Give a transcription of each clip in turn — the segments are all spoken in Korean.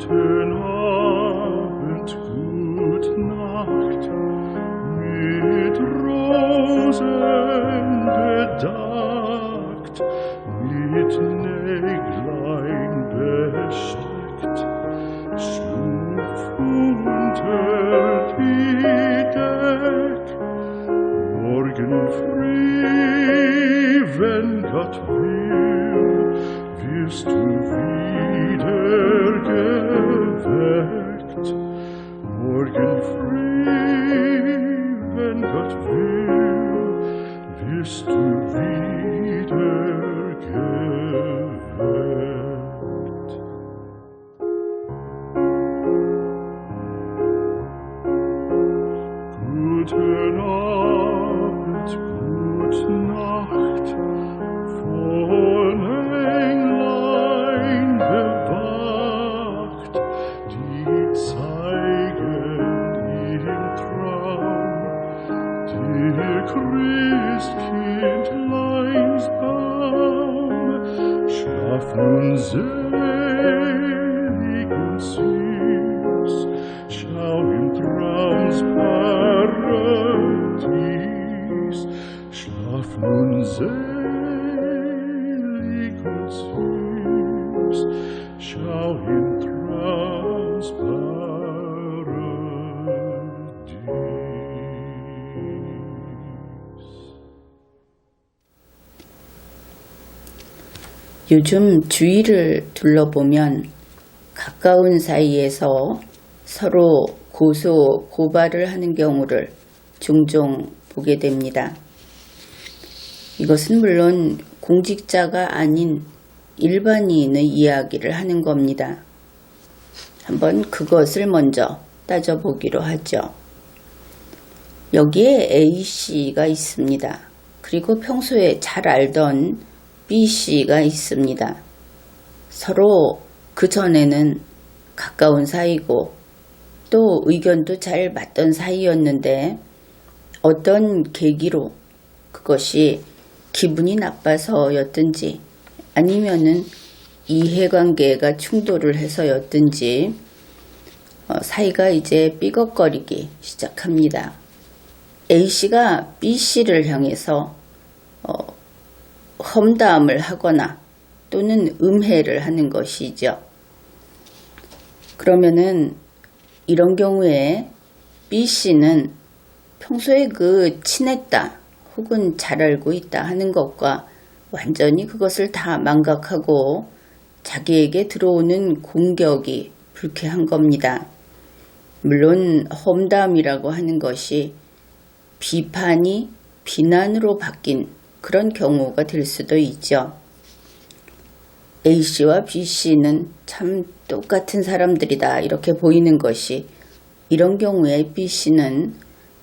Guten Abend, gut Nacht, mit Rosen bedeckt, mit Näglein besteckt, Schlupf unter die Deck, morgen früh, wenn Gott will, wirst du wieder geweckt. Morgen früh, wenn Gott will, wirst du wieder geweckt. Guten Abend, gute Nacht, von Englein bewacht, die zeigen im Traum dir Christkindleins Baum. Schlaf nun selig und süß, schau im Traums Paradies. Schlaf nun selig und süß, schau im Traums Paradies. 요즘 주위를 둘러보면 가까운 사이에서 서로 고소, 고발을 하는 경우를 종종 보게 됩니다. 이것은 물론 공직자가 아닌 일반인의 이야기를 하는 겁니다. 한번 그것을 먼저 따져보기로 하죠. 여기에 A씨가 있습니다. 그리고 평소에 잘 알던 B씨가 있습니다. 서로 그 전에는 가까운 사이고 또 의견도 잘 맞던 사이였는데 어떤 계기로 그것이 기분이 나빠서였든지 아니면은 이해관계가 충돌을 해서였든지 사이가 이제 삐걱거리기 시작합니다. A씨가 B씨를 향해서 험담을 하거나 또는 음해를 하는 것이죠. 그러면은 이런 경우에 B씨는 평소에 그 친했다 혹은 잘 알고 있다 하는 것과 완전히 그것을 다 망각하고 자기에게 들어오는 공격이 불쾌한 겁니다. 물론 험담이라고 하는 것이 비판이 비난으로 바뀐 그런 경우가 될 수도 있죠. A씨와 B씨는 참 똑같은 사람들이다 이렇게 보이는 것이 이런 경우에 B씨는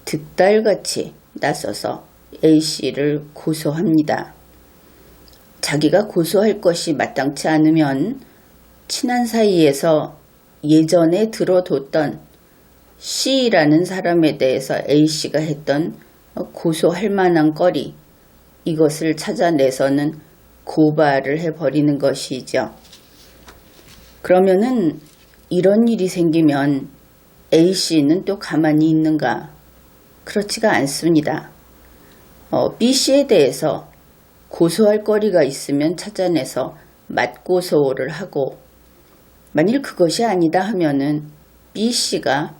득달같이 나서서 A씨를 고소합니다. 자기가 고소할 것이 마땅치 않으면 친한 사이에서 예전에 들어뒀던 C라는 사람에 대해서 A씨가 했던 고소할 만한 거리 이것을 찾아내서는 고발을 해버리는 것이죠. 그러면은 이런 일이 생기면 A씨는 또 가만히 있는가? 그렇지가 않습니다. B씨에 대해서 고소할 거리가 있으면 찾아내서 맞고소를 하고 만일 그것이 아니다 하면은 B씨가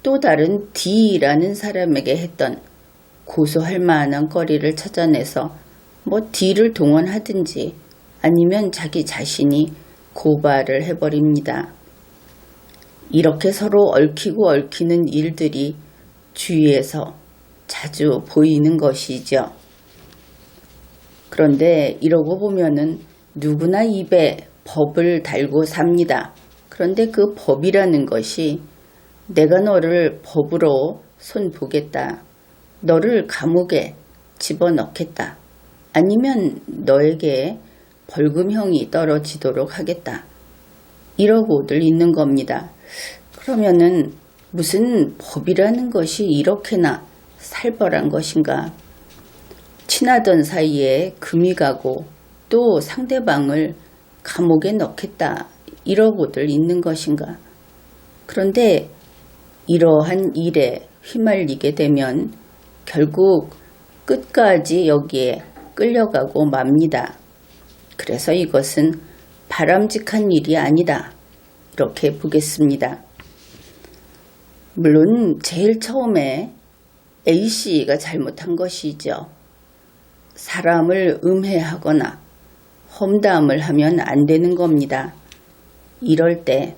또 다른 D라는 사람에게 했던 고소할 만한 거리를 찾아내서 D를 동원하든지 아니면 자기 자신이 고발을 해버립니다. 이렇게 서로 얽히고 얽히는 일들이 주위에서 자주 보이는 것이죠. 그런데 이러고 보면은 누구나 입에 법을 달고 삽니다. 그런데 그 법이라는 것이 내가 너를 법으로 손보겠다. 너를 감옥에 집어넣겠다. 아니면 너에게 벌금형이 떨어지도록 하겠다. 이러고들 있는 겁니다. 그러면은 무슨 법이라는 것이 이렇게나 살벌한 것인가? 친하던 사이에 금이 가고 또 상대방을 감옥에 넣겠다. 이러고들 있는 것인가? 그런데 이러한 일에 휘말리게 되면 결국 끝까지 여기에 끌려가고 맙니다. 그래서 이것은 바람직한 일이 아니다. 이렇게 보겠습니다. 물론 제일 처음에 A씨가 잘못한 것이죠. 사람을 음해하거나 험담을 하면 안 되는 겁니다. 이럴 때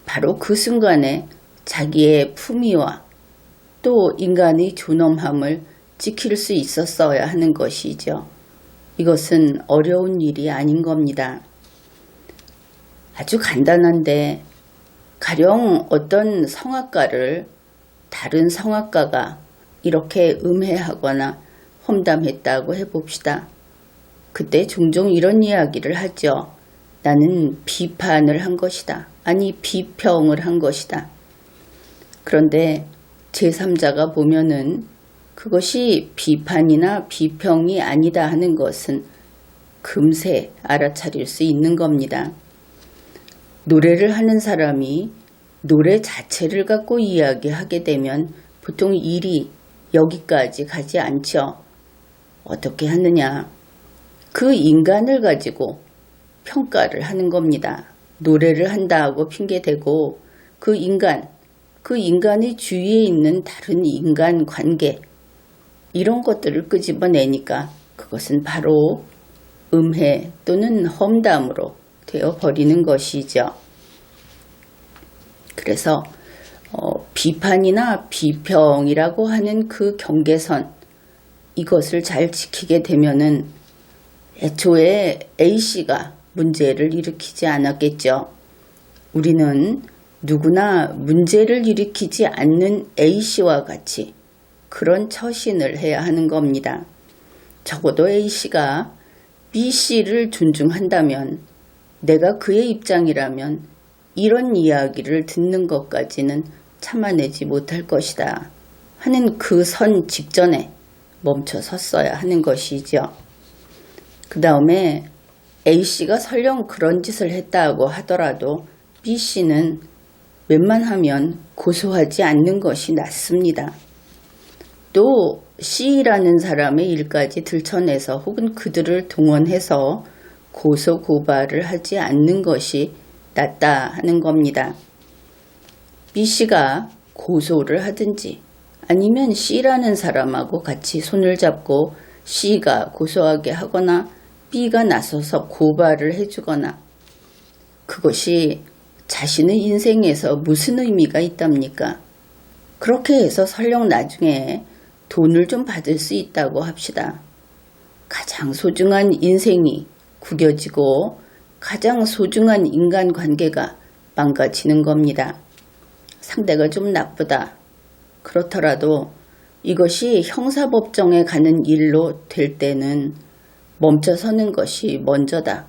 바로 그 순간에 자기의 품위와 또 인간의 존엄함을 지킬 수 있었어야 하는 것이죠. 이것은 어려운 일이 아닌 겁니다. 아주 간단한데 가령 어떤 성악가를 다른 성악가가 이렇게 음해하거나 험담했다고 해봅시다. 그때 종종 이런 이야기를 하죠. 나는 비판을 한 것이다. 아니 비평을 한 것이다. 그런데 제3자가 보면은 그것이 비판이나 비평이 아니다 하는 것은 금세 알아차릴 수 있는 겁니다. 노래를 하는 사람이 노래 자체를 갖고 이야기하게 되면 보통 일이 여기까지 가지 않죠. 어떻게 하느냐? 그 인간을 가지고 평가를 하는 겁니다. 노래를 한다고 핑계대고 그 인간의 주위에 있는 다른 인간 관계 이런 것들을 끄집어내니까 그것은 바로 음해 또는 험담으로 되어버리는 것이죠. 그래서 비판이나 비평이라고 하는 그 경계선 이것을 잘 지키게 되면은 애초에 A씨가 문제를 일으키지 않았겠죠. 우리는 누구나 문제를 일으키지 않는 A씨와 같이 그런 처신을 해야 하는 겁니다. 적어도 A씨가 B씨를 존중한다면 내가 그의 입장이라면 이런 이야기를 듣는 것까지는 참아내지 못할 것이다 하는 그 선 직전에 멈춰 섰어야 하는 것이죠. 그 다음에 A씨가 설령 그런 짓을 했다고 하더라도 B씨는 웬만하면 고소하지 않는 것이 낫습니다. 또 C라는 사람의 일까지 들춰내서 혹은 그들을 동원해서 고소 고발을 하지 않는 것이 낫다 하는 겁니다. B씨가 고소를 하든지 아니면 C라는 사람하고 같이 손을 잡고 C가 고소하게 하거나 B가 나서서 고발을 해주거나 그것이 자신의 인생에서 무슨 의미가 있답니까? 그렇게 해서 설령 나중에 돈을 좀 받을 수 있다고 합시다. 가장 소중한 인생이 구겨지고 가장 소중한 인간관계가 망가지는 겁니다. 상대가 좀 나쁘다. 그렇더라도 이것이 형사법정에 가는 일로 될 때는 멈춰서는 것이 먼저다.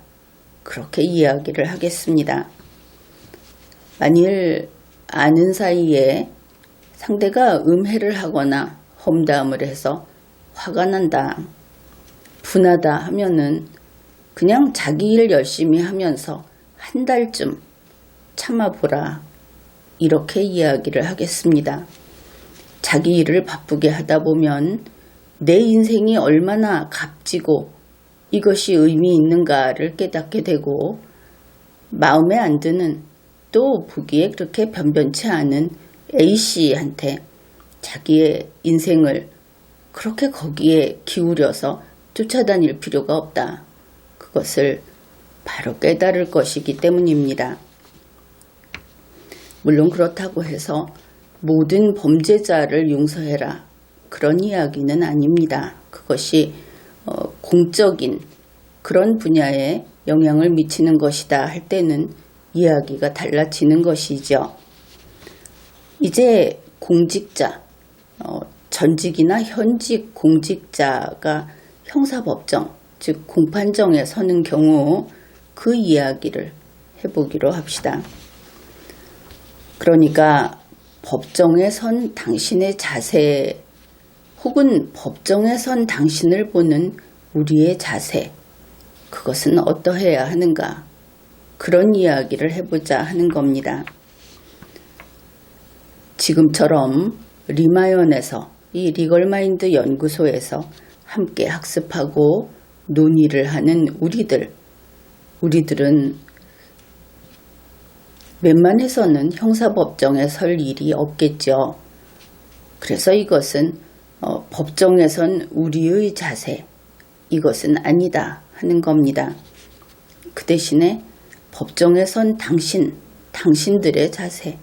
그렇게 이야기를 하겠습니다. 만일 아는 사이에 상대가 음해를 하거나 험담을 해서 화가 난다, 분하다 하면은 그냥 자기 일 열심히 하면서 한 달쯤 참아보라. 이렇게 이야기를 하겠습니다. 자기 일을 바쁘게 하다 보면 내 인생이 얼마나 값지고 이것이 의미 있는가를 깨닫게 되고 마음에 안 드는 또 보기에 그렇게 변변치 않은 A씨한테 자기의 인생을 그렇게 거기에 기울여서 쫓아다닐 필요가 없다. 그것을 바로 깨달을 것이기 때문입니다. 물론 그렇다고 해서 모든 범죄자를 용서해라. 그런 이야기는 아닙니다. 그것이 공적인 그런 분야에 영향을 미치는 것이다 할 때는 이야기가 달라지는 것이죠. 이제 공직자, 전직이나 현직 공직자가 형사법정, 즉 공판정에 서는 경우 그 이야기를 해보기로 합시다. 그러니까 법정에 선 당신의 자세 혹은 법정에 선 당신을 보는 우리의 자세, 그것은 어떠해야 하는가, 그런 이야기를 해보자 하는 겁니다. 지금처럼 리마연에서 이 리걸마인드 연구소에서 함께 학습하고 논의를 하는 우리들은 웬만해서는 형사법정에 설 일이 없겠죠. 그래서 이것은 법정에선 우리의 자세, 이것은 아니다 하는 겁니다. 그 대신에 법정에선 당신들의 자세,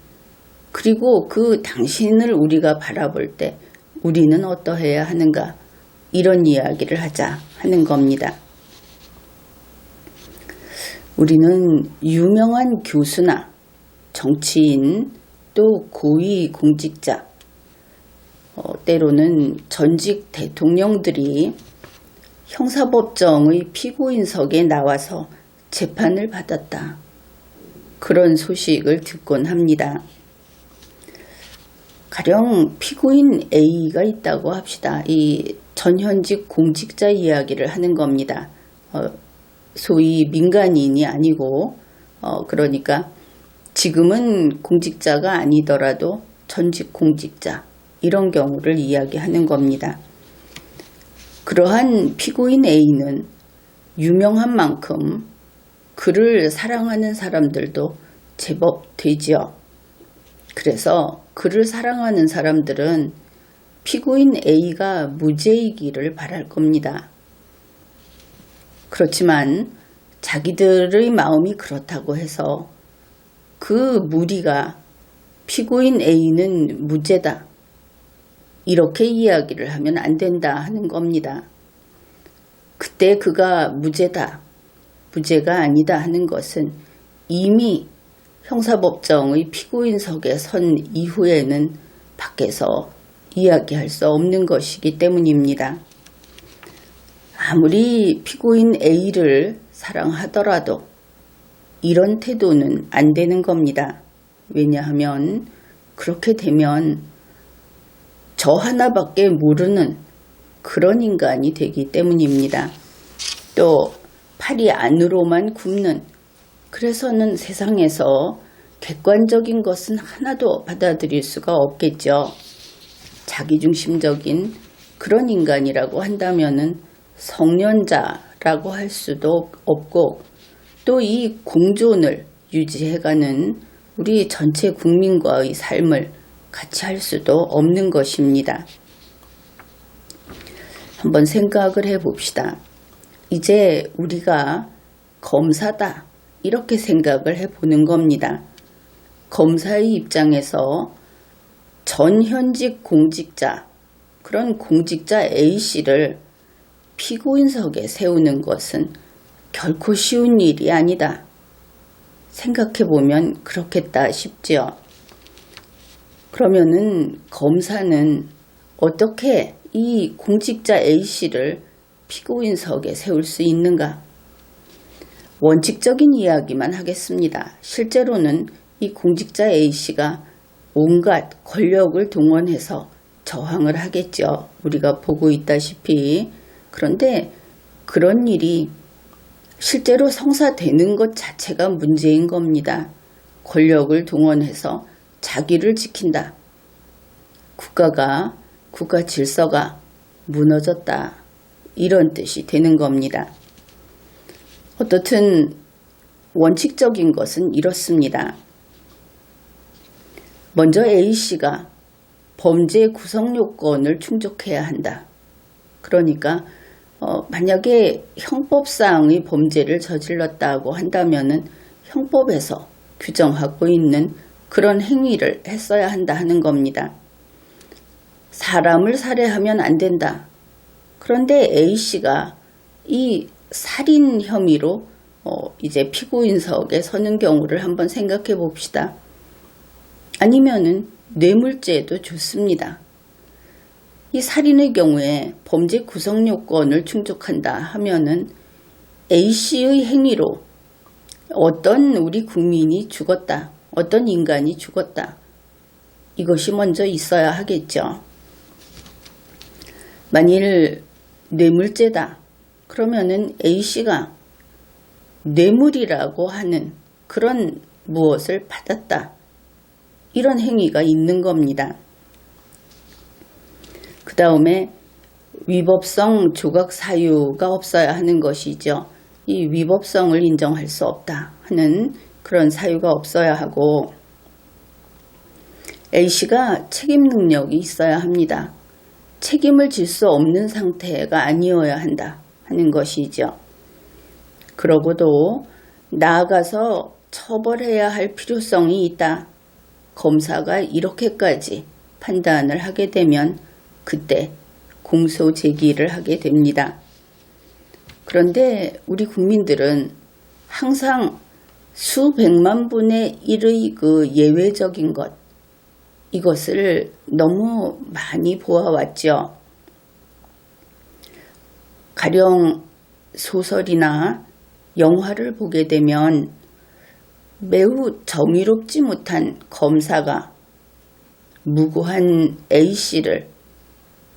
그리고 그 당신을 우리가 바라볼 때 우리는 어떠해야 하는가, 이런 이야기를 하자 하는 겁니다. 우리는 유명한 교수나 정치인, 또 고위 공직자, 때로는 전직 대통령들이 형사법정의 피고인석에 나와서 재판을 받았다, 그런 소식을 듣곤 합니다. 가령 피고인 A가 있다고 합시다. 이 전현직 공직자 이야기를 하는 겁니다. 소위 민간인이 아니고 그러니까 지금은 공직자가 아니더라도 전직 공직자, 이런 경우를 이야기하는 겁니다. 그러한 피고인 A는 유명한 만큼 그를 사랑하는 사람들도 제법 되지요. 그래서 그를 사랑하는 사람들은 피고인 A가 무죄이기를 바랄 겁니다. 그렇지만 자기들의 마음이 그렇다고 해서 그 무리가 피고인 A는 무죄다, 이렇게 이야기를 하면 안 된다 하는 겁니다. 그때 그가 무죄다, 무죄가 아니다 하는 것은 이미 형사법정의 피고인석에 선 이후에는 밖에서 이야기할 수 없는 것이기 때문입니다. 아무리 피고인 A를 사랑하더라도 이런 태도는 안 되는 겁니다. 왜냐하면 그렇게 되면 저 하나밖에 모르는 그런 인간이 되기 때문입니다. 또 팔이 안으로만 굽는, 그래서는 세상에서 객관적인 것은 하나도 받아들일 수가 없겠죠. 자기중심적인 그런 인간이라고 한다면은 성년자라고 할 수도 없고, 또 이 공존을 유지해가는 우리 전체 국민과의 삶을 같이 할 수도 없는 것입니다. 한번 생각을 해봅시다. 이제 우리가 검사다, 이렇게 생각을 해보는 겁니다. 검사의 입장에서 전현직 공직자, 그런 공직자 A씨를 피고인석에 세우는 것은 결코 쉬운 일이 아니다. 생각해보면 그렇겠다 싶지요. 그러면은 검사는 어떻게 이 공직자 A씨를 피고인석에 세울 수 있는가? 원칙적인 이야기만 하겠습니다. 실제로는 이 공직자 A씨가 온갖 권력을 동원해서 저항을 하겠죠. 우리가 보고 있다시피. 그런데 그런 일이 실제로 성사되는 것 자체가 문제인 겁니다. 권력을 동원해서 자기를 지킨다. 국가 질서가 무너졌다, 이런 뜻이 되는 겁니다. 어떻든 원칙적인 것은 이렇습니다. 먼저 A씨가 범죄 구성 요건을 충족해야 한다. 그러니까 만약에 형법상의 범죄를 저질렀다고 한다면은 형법에서 규정하고 있는 그런 행위를 했어야 한다 하는 겁니다. 사람을 살해하면 안 된다. 그런데 A씨가 이 살인 혐의로 이제 피고인석에 서는 경우를 한번 생각해 봅시다. 아니면은 뇌물죄도 좋습니다. 이 살인의 경우에 범죄 구성 요건을 충족한다 하면은 A씨의 행위로 어떤 우리 국민이 죽었다, 어떤 인간이 죽었다, 이것이 먼저 있어야 하겠죠. 만일 뇌물죄다, 그러면은 A씨가 뇌물이라고 하는 그런 무엇을 받았다, 이런 행위가 있는 겁니다. 그 다음에 위법성 조각 사유가 없어야 하는 것이죠. 이 위법성을 인정할 수 없다 하는 그런 사유가 없어야 하고, A씨가 책임 능력이 있어야 합니다. 책임을 질 수 없는 상태가 아니어야 한다 하는 것이죠. 그러고도 나아가서 처벌해야 할 필요성이 있다. 검사가 이렇게까지 판단을 하게 되면 그때 공소 제기를 하게 됩니다. 그런데 우리 국민들은 항상 수백만 분의 1의 그 예외적인 것, 이것을 너무 많이 보아왔죠. 가령 소설이나 영화를 보게 되면 매우 정의롭지 못한 검사가 무고한 A씨를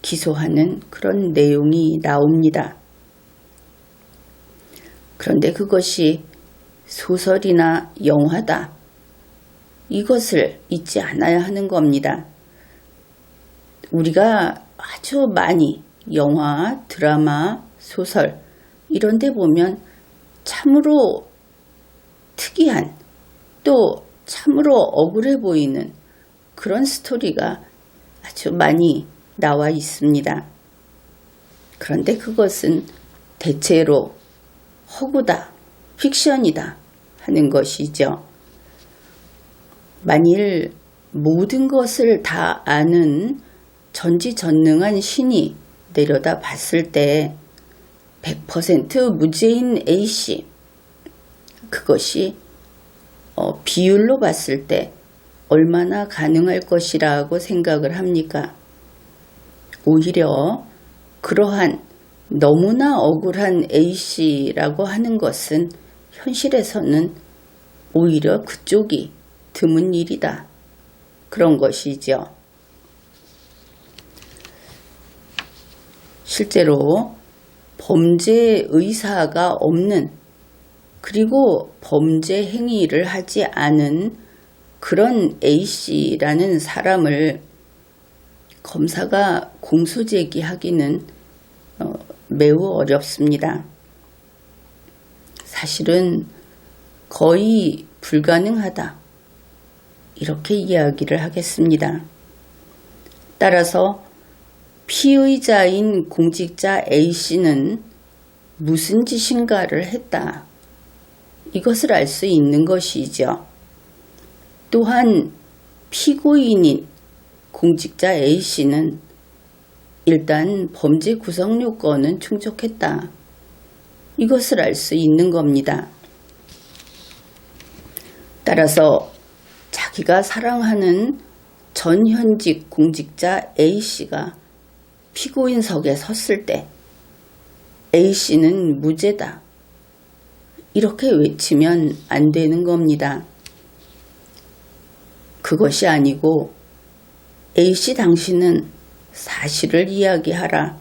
기소하는 그런 내용이 나옵니다. 그런데 그것이 소설이나 영화다. 이것을 잊지 않아야 하는 겁니다. 우리가 아주 많이 영화, 드라마, 소설 이런 데 보면 참으로 특이한, 또 참으로 억울해 보이는 그런 스토리가 아주 많이 나와 있습니다. 그런데 그것은 대체로 허구다, 픽션이다 하는 것이죠. 만일 모든 것을 다 아는 전지전능한 신이 내려다 봤을 때 100% 무죄인 A씨, 그것이 비율로 봤을 때 얼마나 가능할 것이라고 생각을 합니까? 오히려 그러한 너무나 억울한 A씨라고 하는 것은 현실에서는 오히려 그쪽이 드문 일이다. 그런 것이죠. 실제로 범죄 의사가 없는, 그리고 범죄 행위를 하지 않은 그런 A씨라는 사람을 검사가 공소 제기하기는 매우 어렵습니다. 사실은 거의 불가능하다. 이렇게 이야기를 하겠습니다. 따라서 피의자인 공직자 A씨는 무슨 짓인가를 했다. 이것을 알 수 있는 것이죠. 또한 피고인인 공직자 A씨는 일단 범죄 구성 요건은 충족했다. 이것을 알 수 있는 겁니다. 따라서 자기가 사랑하는 전현직 공직자 A씨가 피고인석에 섰을 때 A씨는 무죄다. 이렇게 외치면 안 되는 겁니다. 그것이 아니고 A씨 당신은 사실을 이야기하라.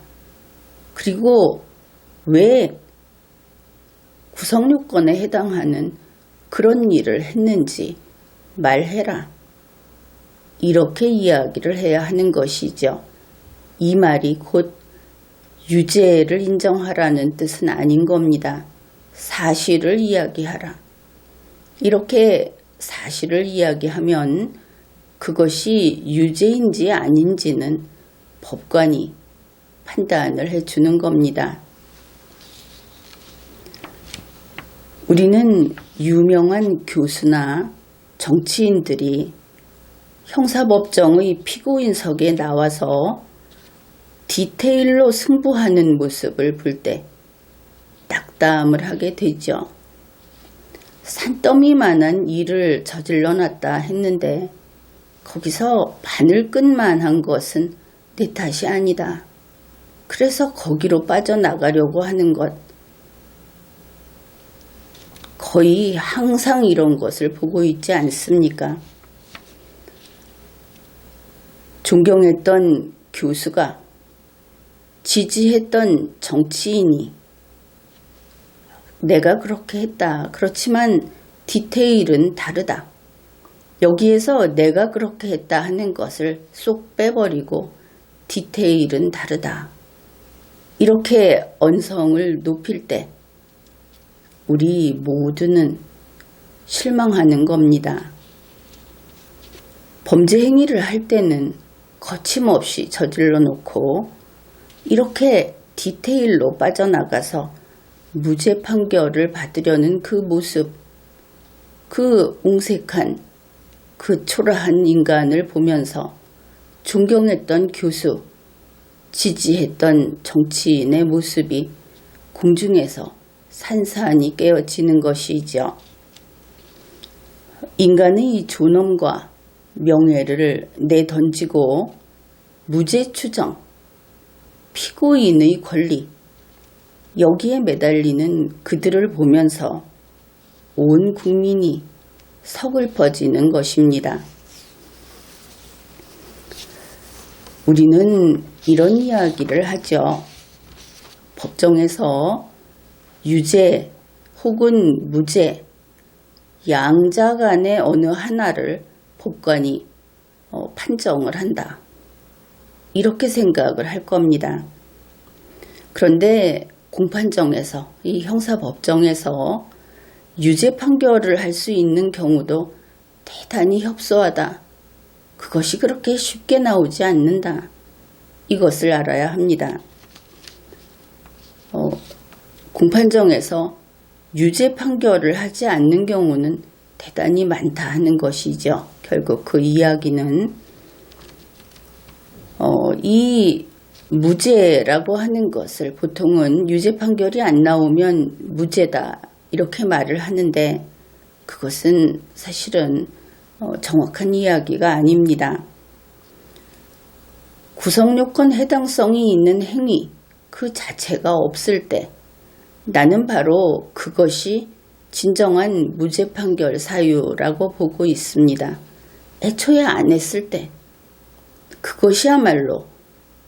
그리고 왜 구성요건에 해당하는 그런 일을 했는지 말해라. 이렇게 이야기를 해야 하는 것이죠. 이 말이 곧 유죄를 인정하라는 뜻은 아닌 겁니다. 사실을 이야기하라. 이렇게 사실을 이야기하면 그것이 유죄인지 아닌지는 법관이 판단을 해주는 겁니다. 우리는 유명한 교수나 정치인들이 형사법정의 피고인석에 나와서 디테일로 승부하는 모습을 볼 때 낙담을 하게 되죠. 산더미만한 일을 저질러 놨다 했는데 거기서 바늘끝만 한 것은 내 탓이 아니다. 그래서 거기로 빠져나가려고 하는 것. 거의 항상 이런 것을 보고 있지 않습니까? 존경했던 교수가, 지지했던 정치인이 내가 그렇게 했다. 그렇지만 디테일은 다르다. 여기에서 내가 그렇게 했다 하는 것을 쏙 빼버리고 디테일은 다르다. 이렇게 언성을 높일 때 우리 모두는 실망하는 겁니다. 범죄 행위를 할 때는 거침없이 저질러 놓고 이렇게 디테일로 빠져나가서 무죄 판결을 받으려는 그 모습, 그 옹색한, 그 초라한 인간을 보면서 존경했던 교수, 지지했던 정치인의 모습이 공중에서 산산이 깨어지는 것이죠. 인간의 존엄과 명예를 내던지고 무죄 추정, 피고인의 권리, 여기에 매달리는 그들을 보면서 온 국민이 서글퍼지는 것입니다. 우리는 이런 이야기를 하죠. 법정에서 유죄 혹은 무죄, 양자 간의 어느 하나를 법관이 판정을 한다. 이렇게 생각을 할 겁니다. 그런데 공판정에서, 이 형사법정에서 유죄 판결을 할 수 있는 경우도 대단히 협소하다. 그것이 그렇게 쉽게 나오지 않는다. 이것을 알아야 합니다. 공판정에서 유죄 판결을 하지 않는 경우는 대단히 많다 하는 것이죠. 결국 그 이야기는 이 무죄라고 하는 것을 보통은 유죄 판결이 안 나오면 무죄다 이렇게 말을 하는데 그것은 사실은 정확한 이야기가 아닙니다. 구성요건 해당성이 있는 행위 그 자체가 없을 때 나는 바로 그것이 진정한 무죄 판결 사유라고 보고 있습니다. 애초에 안 했을 때 그것이야말로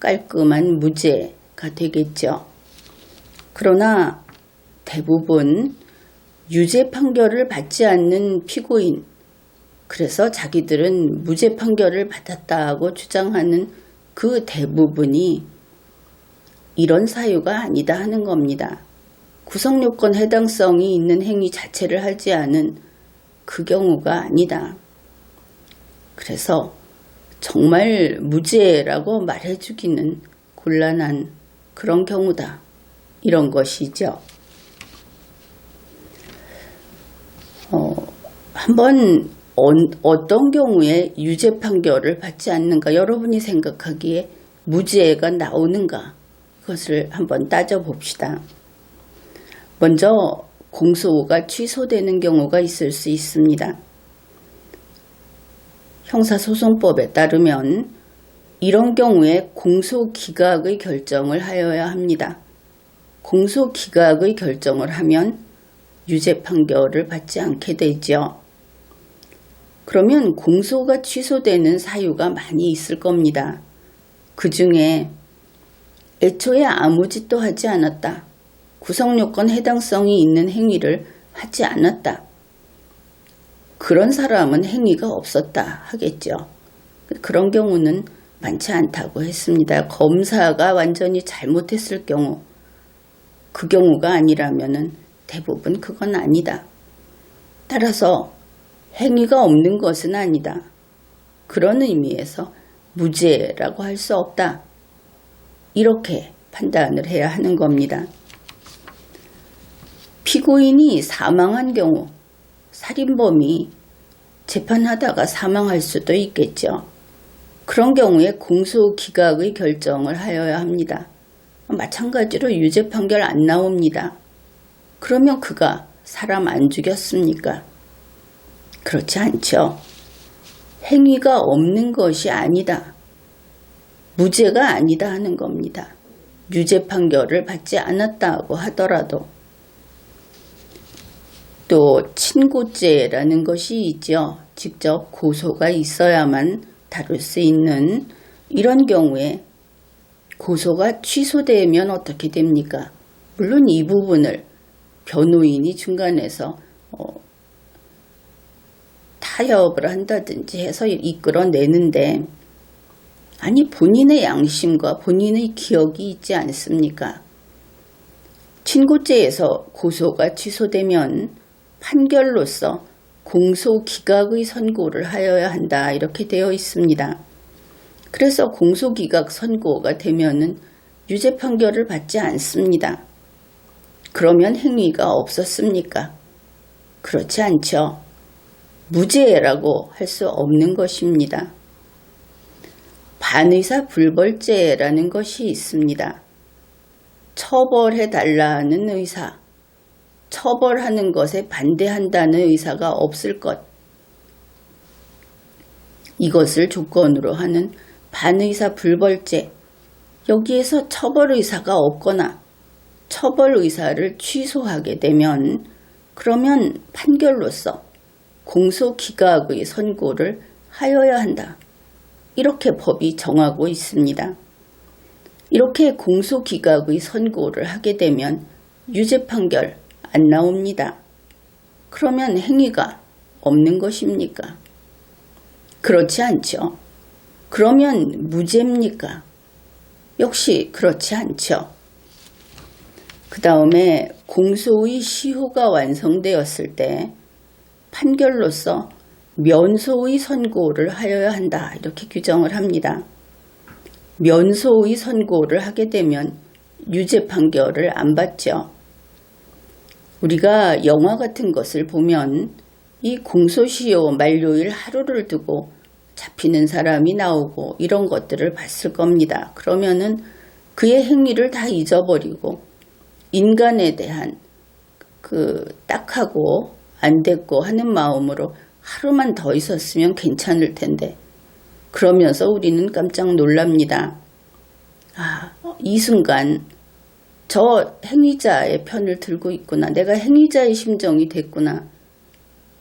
깔끔한 무죄가 되겠죠. 그러나 대부분 유죄 판결을 받지 않는 피고인, 그래서 자기들은 무죄 판결을 받았다고 주장하는 그 대부분이 이런 사유가 아니다 하는 겁니다. 구성요건 해당성이 있는 행위 자체를 하지 않은 그 경우가 아니다. 그래서 정말 무죄라고 말해주기는 곤란한 그런 경우다. 이런 것이죠. 한번 어떤 경우에 유죄 판결을 받지 않는가, 여러분이 생각하기에 무죄가 나오는가, 그것을 한번 따져봅시다. 먼저 공소가 취소되는 경우가 있을 수 있습니다. 형사소송법에 따르면 이런 경우에 공소기각의 결정을 하여야 합니다. 공소기각의 결정을 하면 유죄 판결을 받지 않게 되죠. 그러면 공소가 취소되는 사유가 많이 있을 겁니다. 그 중에 애초에 아무 짓도 하지 않았다. 구성요건 해당성이 있는 행위를 하지 않았다. 그런 사람은 행위가 없었다 하겠죠. 그런 경우는 많지 않다고 했습니다. 검사가 완전히 잘못했을 경우, 그 경우가 아니라면 대부분 그건 아니다. 따라서 행위가 없는 것은 아니다. 그런 의미에서 무죄라고 할 수 없다. 이렇게 판단을 해야 하는 겁니다. 피고인이 사망한 경우, 살인범이 재판하다가 사망할 수도 있겠죠. 그런 경우에 공소기각의 결정을 하여야 합니다. 마찬가지로 유죄 판결 안 나옵니다. 그러면 그가 사람 안 죽였습니까? 그렇지 않죠. 행위가 없는 것이 아니다. 무죄가 아니다 하는 겁니다. 유죄 판결을 받지 않았다고 하더라도. 또 친고죄라는 것이 있죠. 직접 고소가 있어야만 다룰 수 있는, 이런 경우에 고소가 취소되면 어떻게 됩니까? 물론 이 부분을 변호인이 중간에서 타협을 한다든지 해서 이끌어내는데, 아니 본인의 양심과 본인의 기억이 있지 않습니까? 친고죄에서 고소가 취소되면 판결로서 공소기각의 선고를 하여야 한다 이렇게 되어 있습니다. 그래서 공소기각 선고가 되면은 유죄 판결을 받지 않습니다. 그러면 행위가 없었습니까? 그렇지 않죠. 무죄라고 할 수 없는 것입니다. 반의사 불벌죄라는 것이 있습니다. 처벌해달라는 의사, 처벌하는 것에 반대한다는 의사가 없을 것. 이것을 조건으로 하는 반의사 불벌죄. 여기에서 처벌 의사가 없거나 처벌 의사를 취소하게 되면 그러면 판결로서 공소기각의 선고를 하여야 한다. 이렇게 법이 정하고 있습니다. 이렇게 공소기각의 선고를 하게 되면 유죄 판결 안 나옵니다. 그러면 행위가 없는 것입니까? 그렇지 않죠. 그러면 무죄입니까? 역시 그렇지 않죠. 그 다음에 공소의 시효가 완성되었을 때 판결로서 면소의 선고를 하여야 한다. 이렇게 규정을 합니다. 면소의 선고를 하게 되면 유죄 판결을 안 받죠. 우리가 영화 같은 것을 보면 이 공소시효 만료일 하루를 두고 잡히는 사람이 나오고 이런 것들을 봤을 겁니다. 그러면은 그의 행위를 다 잊어버리고 인간에 대한 그 딱하고 안 됐고 하는 마음으로 하루만 더 있었으면 괜찮을 텐데 그러면서 우리는 깜짝 놀랍니다. 이 순간 저 행위자의 편을 들고 있구나. 내가 행위자의 심정이 됐구나.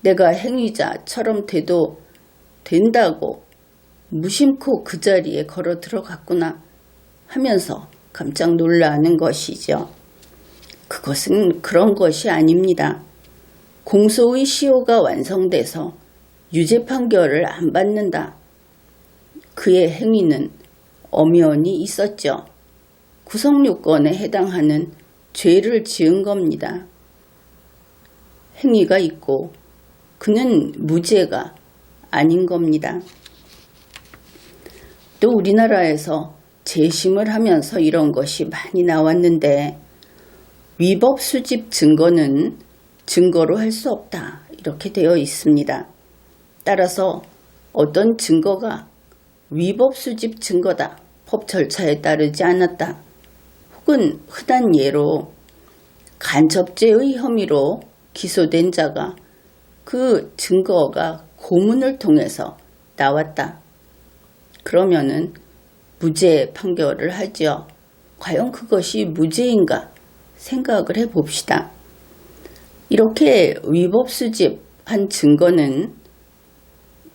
내가 행위자처럼 돼도 된다고 무심코 그 자리에 걸어 들어갔구나 하면서 깜짝 놀라는 것이죠. 그것은 그런 것이 아닙니다. 공소의 시효가 완성돼서 유죄 판결을 안 받는다. 그의 행위는 엄연히 있었죠. 구성요건에 해당하는 죄를 지은 겁니다. 행위가 있고 그는 무죄가 아닌 겁니다. 또 우리나라에서 재심을 하면서 이런 것이 많이 나왔는데 위법 수집 증거는 증거로 할 수 없다. 이렇게 되어 있습니다. 따라서 어떤 증거가 위법 수집 증거다. 법 절차에 따르지 않았다. 혹은 흔한 예로 간첩죄의 혐의로 기소된 자가 그 증거가 고문을 통해서 나왔다. 그러면은 무죄 판결을 하죠. 과연 그것이 무죄인가 생각을 해봅시다. 이렇게 위법 수집한 증거는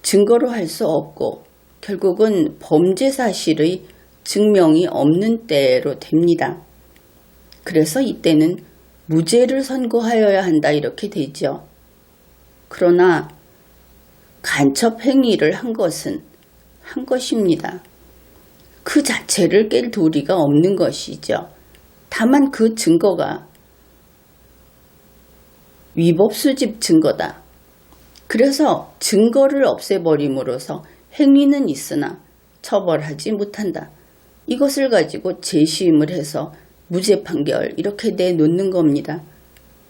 증거로 할 수 없고 결국은 범죄 사실의 증명이 없는 때로 됩니다. 그래서 이때는 무죄를 선고하여야 한다 이렇게 되죠. 그러나 간첩 행위를 한 것은 한 것입니다. 그 자체를 깰 도리가 없는 것이죠. 다만 그 증거가 위법 수집 증거다. 그래서 증거를 없애버림으로써 행위는 있으나 처벌하지 못한다. 이것을 가지고 재심을 해서 무죄 판결 이렇게 내놓는 겁니다.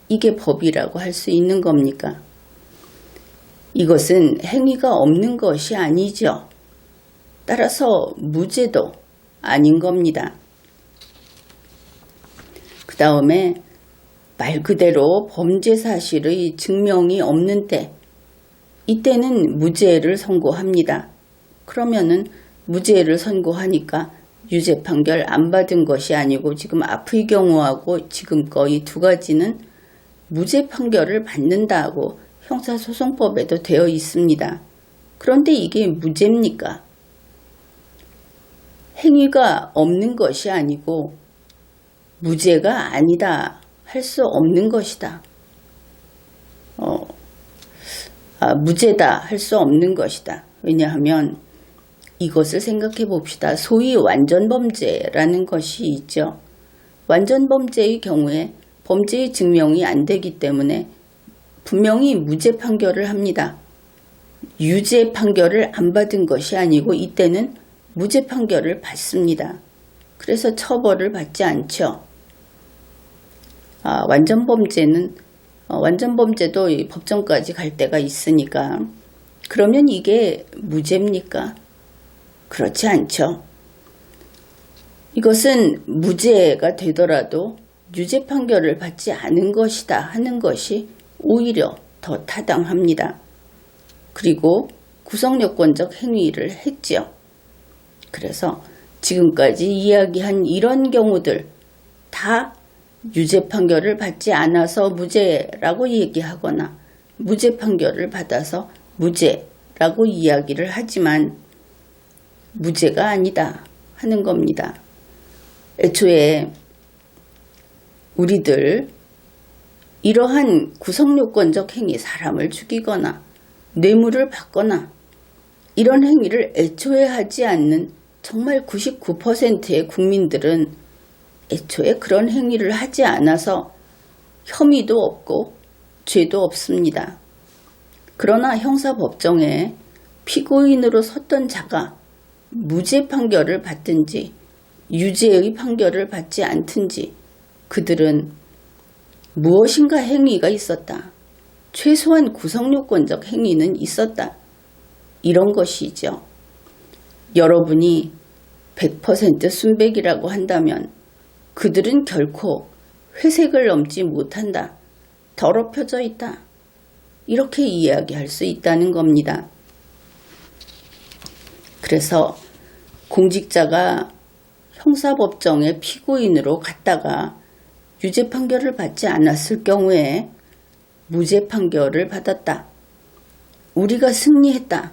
이게 법이라고 할 수 있는 겁니까? 이것은 행위가 없는 것이 아니죠. 따라서 무죄도 아닌 겁니다. 그 다음에 말 그대로 범죄 사실의 증명이 없는 때 이때는 무죄를 선고합니다. 그러면은 무죄를 선고하니까 유죄 판결 안 받은 것이 아니고 지금 앞의 경우하고 지금 거의 두 가지는 무죄 판결을 받는다고 형사소송법에도 되어 있습니다. 그런데 이게 무죄입니까? 행위가 없는 것이 아니고 무죄가 아니다 할 수 없는 것이다. 무죄다 할 수 없는 것이다. 왜냐하면 이것을 생각해 봅시다. 소위 완전범죄라는 것이 있죠. 완전범죄의 경우에 범죄의 증명이 안 되기 때문에 분명히 무죄 판결을 합니다. 유죄 판결을 안 받은 것이 아니고 이때는 무죄 판결을 받습니다. 그래서 처벌을 받지 않죠. 완전범죄도 법정까지 갈 때가 있으니까 그러면 이게 무죄입니까? 그렇지 않죠. 이것은 무죄가 되더라도 유죄 판결을 받지 않은 것이다 하는 것이 오히려 더 타당합니다. 그리고 구성요건적 행위를 했죠. 그래서 지금까지 이야기한 이런 경우들 다 유죄 판결을 받지 않아서 무죄라고 얘기하거나 무죄 판결을 받아서 무죄라고 이야기를 하지만 무죄가 아니다 하는 겁니다. 애초에 우리들 이러한 구성요건적 행위, 사람을 죽이거나 뇌물을 받거나 이런 행위를 애초에 하지 않는 정말 99%의 국민들은 애초에 그런 행위를 하지 않아서 혐의도 없고 죄도 없습니다. 그러나 형사법정에 피고인으로 섰던 자가 무죄 판결을 받든지 유죄의 판결을 받지 않든지 그들은 무엇인가 행위가 있었다. 최소한 구성요건적 행위는 있었다. 이런 것이죠. 여러분이 100% 순백이라고 한다면 그들은 결코 회색을 넘지 못한다. 더럽혀져 있다. 이렇게 이야기할 수 있다는 겁니다. 그래서 공직자가 형사법정에 피고인으로 갔다가 유죄 판결을 받지 않았을 경우에 무죄 판결을 받았다. 우리가 승리했다.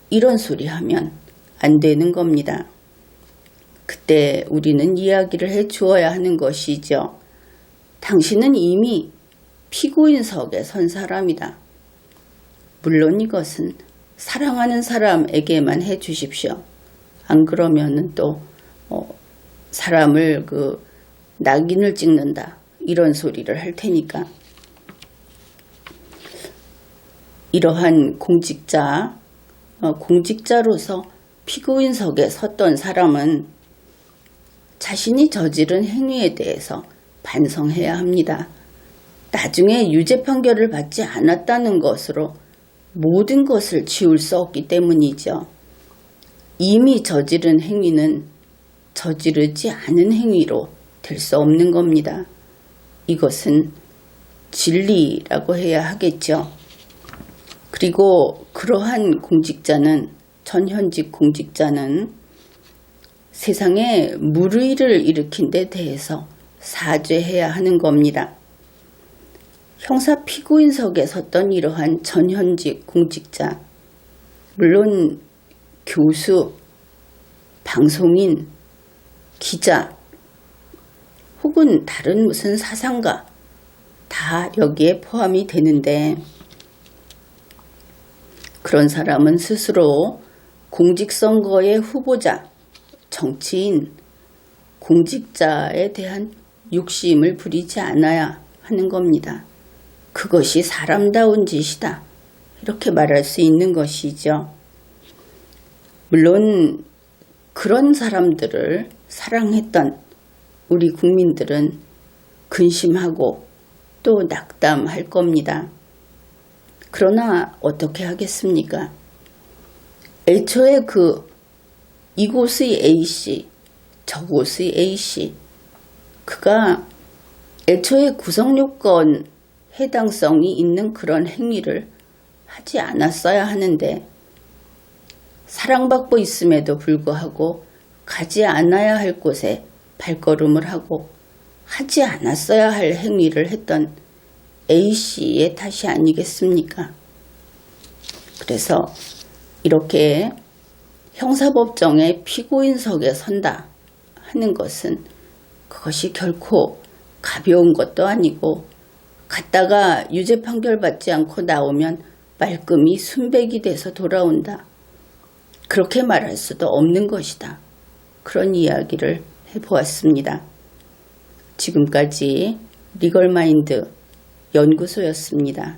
이런 소리 하면 안 되는 겁니다. 그때 우리는 이야기를 해 주어야 하는 것이죠. 당신은 이미 피고인석에 선 사람이다. 물론 이것은 사랑하는 사람에게만 해 주십시오. 안 그러면은 또 사람을 낙인을 찍는다. 이런 소리를 할 테니까. 이러한 공직자로서 피고인석에 섰던 사람은 자신이 저지른 행위에 대해서 반성해야 합니다. 나중에 유죄 판결을 받지 않았다는 것으로 모든 것을 지울 수 없기 때문이죠. 이미 저지른 행위는 저지르지 않은 행위로 될 수 없는 겁니다. 이것은 진리라고 해야 하겠죠. 그리고 그러한 전현직 공직자는 세상에 물의를 일으킨 데 대해서 사죄해야 하는 겁니다. 형사 피고인석에 섰던 이러한 전현직 공직자, 물론 교수, 방송인, 기자, 혹은 다른 무슨 사상가 다 여기에 포함이 되는데 그런 사람은 스스로 공직선거의 후보자, 정치인, 공직자에 대한 욕심을 부리지 않아야 하는 겁니다. 그것이 사람다운 짓이다. 이렇게 말할 수 있는 것이죠. 물론 그런 사람들을 사랑했던 우리 국민들은 근심하고 또 낙담할 겁니다. 그러나 어떻게 하겠습니까? 애초에 이곳의 A씨, 저곳의 A씨, 그가 애초에 구성요건 해당성이 있는 그런 행위를 하지 않았어야 하는데 사랑받고 있음에도 불구하고 가지 않아야 할 곳에 발걸음을 하고 하지 않았어야 할 행위를 했던 A씨의 탓이 아니겠습니까? 그래서 이렇게 형사법정에 피고인석에 선다 하는 것은 그것이 결코 가벼운 것도 아니고 갔다가 유죄 판결 받지 않고 나오면 말끔히 순백이 돼서 돌아온다. 그렇게 말할 수도 없는 것이다. 그런 이야기를 해보았습니다. 지금까지 리걸마인드 연구소였습니다.